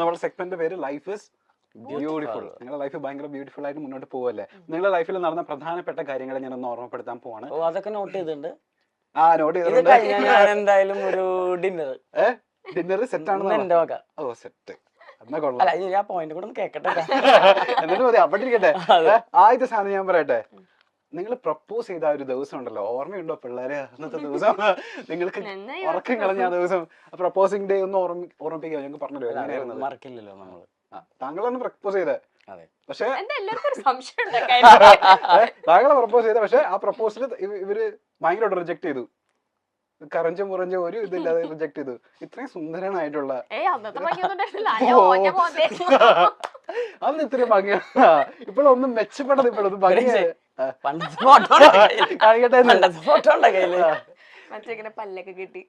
നമ്മുടെ സെഗ്മെന്റ് പേര് life is beautiful. നിങ്ങളുടെ ലൈഫ് ഭയങ്കര ബ്യൂട്ടിഫുൾ ആയിട്ട് മുന്നോട്ട് പോവല്ലേ? നിങ്ങളുടെ ലൈഫിൽ നടന്ന പ്രധാനപ്പെട്ട കാര്യങ്ങളെ ഞാൻ ഒന്ന് ഓർമ്മപ്പെടുത്താൻ പോവാണ്. അതൊക്കെ നോട്ട് ചെയ്തിട്ടുണ്ട്. നോട്ട് ചെയ്തിട്ടുണ്ട്. എന്തായാലും ഒരു ഡിന്നർ സെറ്റ് ആണ്. ഓ സെറ്റ് എന്നാ കൊള്ളാം. ഞാൻ പോയിന്റ് കൂടെ കേക്കട്ടെ എന്നിട്ട് മതി അവിടെ ഇരിക്കട്ടെ. ആദ്യത്തെ സാധനം ഞാൻ പറയട്ടെ, നിങ്ങൾ പ്രപ്പോസ് ചെയ്ത ഒരു ദിവസം ഉണ്ടല്ലോ, ഓർമ്മയുണ്ടോ പിള്ളേരെ? അന്നത്തെ ദിവസം നിങ്ങൾക്ക് ഉറക്കം കളഞ്ഞ ആ ദിവസം, പ്രപ്പോസിംഗ് ഡേ ഒന്ന് ഓർമ്മിപ്പിക്കുക. ഞങ്ങൾക്ക് പറഞ്ഞല്ലോ എങ്ങനെയായിരുന്നു? മറക്കില്ലല്ലോ നമ്മള്. താങ്കളാണ് പ്രപ്പോസ് ചെയ്തത്. പക്ഷെ താങ്കളെ പ്രപ്പോസ് ചെയ്ത, പക്ഷെ ആ പ്രപ്പോസൽ ഇവര് ഭയങ്കരമായിട്ട് റിജക്ട് ചെയ്തു. കറഞ്ച മുറഞ്ച ഒരു ഇതില്ലാതെ റിജക്ട് ചെയ്തു. ഇത്രയും സുന്ദരനായിട്ടുള്ള അന്ന് ഇത്രയും ഭംഗിയാണ്. ഇപ്പോഴൊന്നും മെച്ചപ്പെട്ടത്, ഇപ്പോഴൊന്നും ഭംഗിയായി പല്ലൊക്കെ കിട്ടി.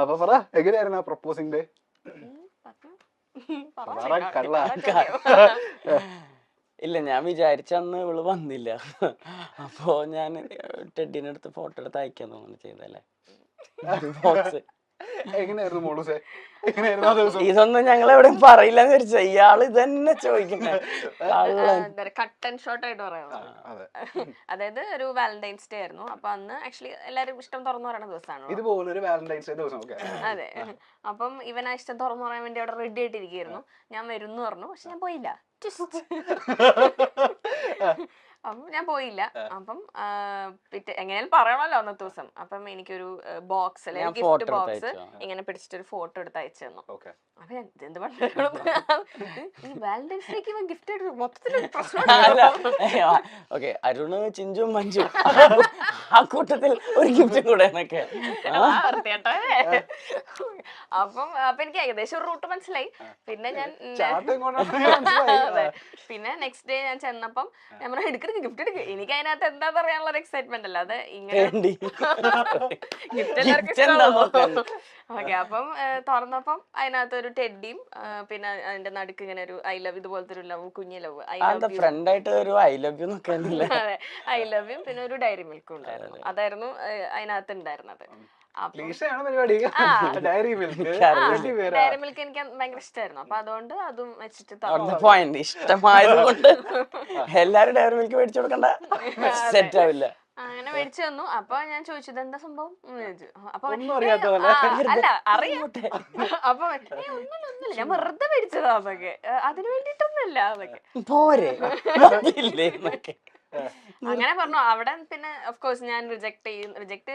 അപ്പൊ പറ, എങ്ങനെയായിരുന്നു ആ പ്രപ്പോസിംഗ് ഡേ? ഇല്ല, ഞാൻ വിചാരിച്ച അന്ന് ഇവള് വന്നില്ല. അപ്പൊ ഞാൻ ടെഡിനെ എടുത്ത് ഫോട്ടോ എടുത്ത് അയക്കാൻ തോന്നുന്നു ചെയ്തല്ലേ ബോക്സ്. എങ്ങനെയായിരുന്നു മോളൂസേ? എങ്ങനെയായിരുന്നു ആ ദിവസം? ഇതൊന്നും ഞങ്ങൾ എവിടെയും പറയില്ലെന്ന് വിചാരിച്ച ഇയാള് ഇതന്നെ ചോദിക്കുന്നത്. കട്ട് ആൻഡ് ഷോർട്ട് ആയിട്ട് പറയാം. അതായത് ഒരു വാലന്റൈൻസ് ഡേ ആയിരുന്നു. അപ്പൊ അന്ന് ആക്ച്വലി എല്ലാരും ഇഷ്ടം തുറന്നു പറയുന്ന ദിവസമാണ് ഇതുപോലൊരു വാലന്റൈൻസ് ഡേ ദിവസം. അതെ. അപ്പം ഇവൻ ആ ഇഷ്ടം തുറന്നു പറയാൻ വേണ്ടി അവിടെ റെഡി ആയിട്ടിരിക്കുന്നു. ഞാൻ വരുന്നു പറഞ്ഞു, പക്ഷെ ഞാൻ പോയില്ല. അപ്പം ഞാൻ പോയില്ല. അപ്പം എങ്ങനെയാലും പറയണല്ലോ അന്നത്തെ ദിവസം. അപ്പം എനിക്കൊരു ബോക്സ് അല്ലെങ്കിൽ ഗിഫ്റ്റ് ബോക്സ് ഇങ്ങനെ പിടിച്ചിട്ടൊരു ഫോട്ടോ എടുത്ത് അയച്ചു തന്നു. അപ്പൊ ഞാൻ എന്ത് വാലന്റൈൻസ് ഡേക്ക് ഗിഫ്റ്റ് ആയിട്ട് മൊത്തത്തിൽ പ്രശ്നം. അരുണ്, ചിഞ്ചും, മഞ്ജു ആ കൂട്ടത്തിൽ ഒരു ഗിഫ്റ്റ് കൂടെ എന്നൊക്കെ. അപ്പം എനിക്ക് ഏകദേശം ഒരു റൂട്ട് മനസ്സിലായി. പിന്നെ ഞാൻ പിന്നെ നെക്സ്റ്റ് ഡേ ഞാൻ ചെന്നപ്പം ഞാൻ പറഞ്ഞു എടുക്കരുത്, ഗിഫ്റ്റ് എടുക്കുക. എനിക്ക് അതിനകത്ത് എന്താ പറയാനുള്ള ഒരു എക്സൈറ്റ്മെന്റ് അല്ല അത്. ഇങ്ങനെ ഗിഫ്റ്റ് എല്ലാവർക്കും ഇഷ്ടമാണോ? ഓക്കെ. അപ്പം തുറന്നപ്പം അതിനകത്ത് ഒരു ടെഡിയും പിന്നെ അതിന്റെ നടുക്ക് ഇങ്ങനെ ഒരു ഐ ലവ്, ഇതുപോലത്തെ ഒരു ലവ്, കുഞ്ഞു ലവ്, ഐ ലവ് യു, പിന്നെ ഒരു ഡയറി മിൽക്കും ഉണ്ടായിരുന്നു. അതായിരുന്നു അതിനകത്ത് ഉണ്ടായിരുന്നത്. ഡയറി മിൽക്ക് എനിക്ക് ഭയങ്കര ഇഷ്ടമായിരുന്നു. അപ്പൊ അതുകൊണ്ട് അതും വെച്ചിട്ട് ഇഷ്ടമായത് കൊണ്ട് എല്ലാരും ഡയറി മിൽക്ക് മേടിച്ചു കൊടുക്കണ്ട, സെറ്റ് ആവില്ല. അങ്ങനെ മേടിച്ചു തന്നു. അപ്പൊ ഞാൻ ചോദിച്ചത് എന്താ സംഭവം ചോദിച്ചു. അപ്പൊ അല്ല അറിയാട്ടെ. അപ്പൊ ഒന്നുമില്ല, ഞാൻ വെറുതെ മേടിച്ചതാ അതൊക്കെ, അതിന് വേണ്ടിട്ടൊന്നുമില്ല അതൊക്കെ പോരെ. അങ്ങനെ പറഞ്ഞു. അവിടെ പിന്നെ ഓഫ് കോഴ്സ് ഞാൻ റിജക്ട്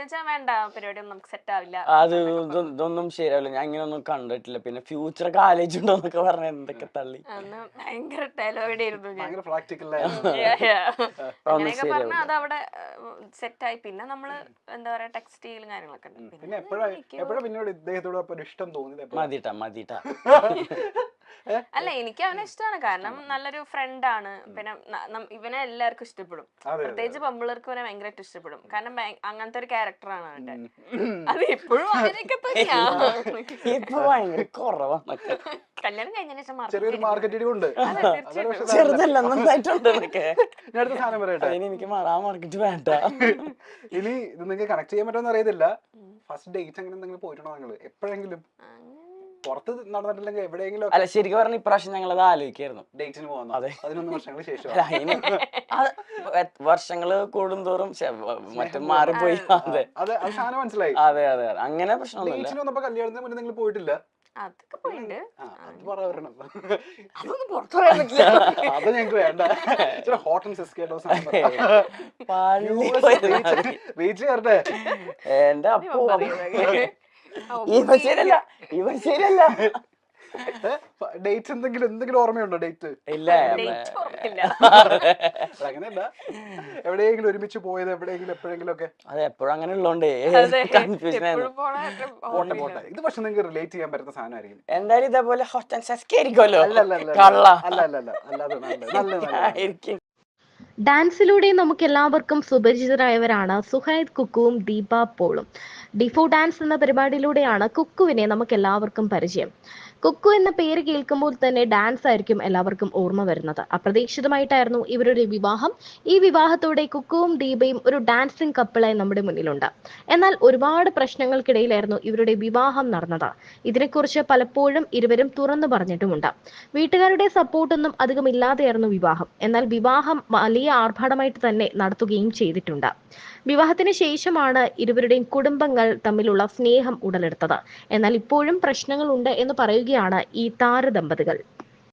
വെച്ചാൽ വേണ്ട, പരിപാടി ഒന്നും നമുക്ക് സെറ്റ് ആവില്ല. അത് ഇതൊന്നും ശരിയാവില്ല, ഞാൻ ഇങ്ങനെ ഒന്നും കണ്ടിട്ടില്ല. പിന്നെ ഫ്യൂച്ചറൊക്കെ ആലോചിച്ചിട്ടുണ്ടോന്നൊക്കെ പറഞ്ഞ എന്തൊക്കെ തള്ളി. അന്ന് ഭയങ്കര ഡയലോഗിയായിരുന്നു ഞാൻ. അങ്ങനെയൊക്കെ പറഞ്ഞു. അത് അവിടെ സെറ്റായി. പിന്നെ നമ്മള് എന്താ പറയാ ടെക്സ്റ്റൈലും കാര്യങ്ങളൊക്കെ ഉണ്ട്. മതിട്ടാ അല്ല, എനിക്ക് അവനെ ഇഷ്ടമാണ്. കാരണം നല്ലൊരു ഫ്രണ്ടാണ്. പിന്നെ ഇവനെ എല്ലാവർക്കും ഇഷ്ടപ്പെടും. പ്രത്യേകിച്ച് പെമ്പിള്ളേർക്ക് ഇവനെ ഭയങ്കരമായിട്ട് ഇഷ്ടപ്പെടും. കാരണം അങ്ങനത്തെ ഒരു ക്യാരക്ടറാണ് അവന്റെ. അത് ഇപ്പോഴും അങ്ങനെയൊക്കെ തന്നെയാണ്. കല്യാണം കഴിഞ്ഞതിന് എനിക്ക് മാർക്കറ്റ് വേണ്ട. ഇനി ഇത് നിങ്ങൾക്ക് കണക്ട് ചെയ്യാൻ പറ്റുമെന്ന് അറിയത്തില്ല. ഫസ്റ്റ് ഡേറ്റ് അങ്ങനെ എന്തെങ്കിലും പോയിട്ടുണ്ടോ നിങ്ങൾ എപ്പോഴെങ്കിലും? പുറത്ത് നടന്നിട്ടില്ലെങ്കിൽ എവിടെയെങ്കിലും? അല്ല, ശരിക്കും പറഞ്ഞ ഇപ്രാവശ്യം ഞങ്ങൾ അത് ആലോചിക്കായിരുന്നു ഡേറ്റിന് പോകുന്നു. അതെ, 11 വർഷങ്ങൾക്ക് ശേഷം. വർഷങ്ങള് കൂടുന്തോറും മറ്റും മാറിപ്പോയി. അതെ, മനസ്സിലായി. അതെ അതെ, അങ്ങനെ പ്രശ്നമൊന്നുമില്ല. കല്യാണത്തിന് മുന്നേ നിങ്ങൾ പോയിട്ടില്ല? അതൊക്കെ പോയിട്ടുണ്ട്. അതൊന്നും പുറത്തു പറയാൻ പറ്റില്ല. അത് ഞങ്ങക്ക് വേണ്ട. ഹോട്ട് ആൻഡ് സിസ്കി ബീച്ച് കയറട്ടെ. എന്റെ അപ്പോ ഇവൻ ശരിയല്ല. ഡേറ്റ് എന്തെങ്കിലും ഓർമ്മയുണ്ടോ? ഡേറ്റ് ഇല്ല. അങ്ങനെയല്ല, എവിടെയെങ്കിലും ഒരുമിച്ച് പോയത് എപ്പോഴെങ്കിലും ഒക്കെ? അത് എപ്പോഴും അങ്ങനെ ഉള്ളോണ്ടേ കൺഫ്യൂഷൻ ആയിരുന്നു. ഇത് പക്ഷെ നിങ്ങൾക്ക് റിലേറ്റ് ചെയ്യാൻ പറ്റുന്ന സാധനമായിരിക്കും എന്തായാലും. ഇതേപോലെ ഹോട്ട് ആൻഡ് സിസ്കി ആയിരിക്കുമല്ലോ. അല്ല. ഡാൻസിലൂടെ നമുക്ക് എല്ലാവർക്കും സുപരിചിതരായവരാണ് സുഹൈദ് കുക്കുവും ദീപ പോളും. ഡിഫോ ഡാൻസ് എന്ന പരിപാടിയിലൂടെയാണ് കുക്കുവിനെ നമുക്ക് എല്ലാവർക്കും പരിചയം. കുക്കു എന്ന പേര് കേൾക്കുമ്പോൾ തന്നെ ഡാൻസ് ആയിരിക്കും എല്ലാവർക്കും ഓർമ്മ വരുന്നത്. അപ്രതീക്ഷിതമായിട്ടായിരുന്നു ഇവരുടെ വിവാഹം. ഈ വിവാഹത്തോടെ കുക്കുവും ദീപയും ഒരു ഡാൻസിംഗ് കപ്പിളായി നമ്മുടെ മുന്നിലുണ്ട്. എന്നാൽ ഒരുപാട് പ്രശ്നങ്ങൾക്കിടയിലായിരുന്നു ഇവരുടെ വിവാഹം നടന്നത്. ഇതിനെക്കുറിച്ച് പലപ്പോഴും ഇരുവരും തുറന്നു പറഞ്ഞിട്ടുമുണ്ട്. വീട്ടുകാരുടെ സപ്പോർട്ടൊന്നും അധികം ഇല്ലാതെയായിരുന്നു വിവാഹം. എന്നാൽ വിവാഹം വലിയ ആർഭാടമായിട്ട് തന്നെ നടത്തുകയും ചെയ്തിട്ടുണ്ട്. വിവാഹത്തിന് ശേഷമാണ് ഇരുവരുടെയും കുടുംബങ്ങൾ തമ്മിലുള്ള സ്നേഹം ഉടലെടുത്തത്. എന്നാൽ ഇപ്പോഴും പ്രശ്നങ്ങളുണ്ട് എന്ന് പറയുകയാണ് ഈ താരദമ്പതികൾ.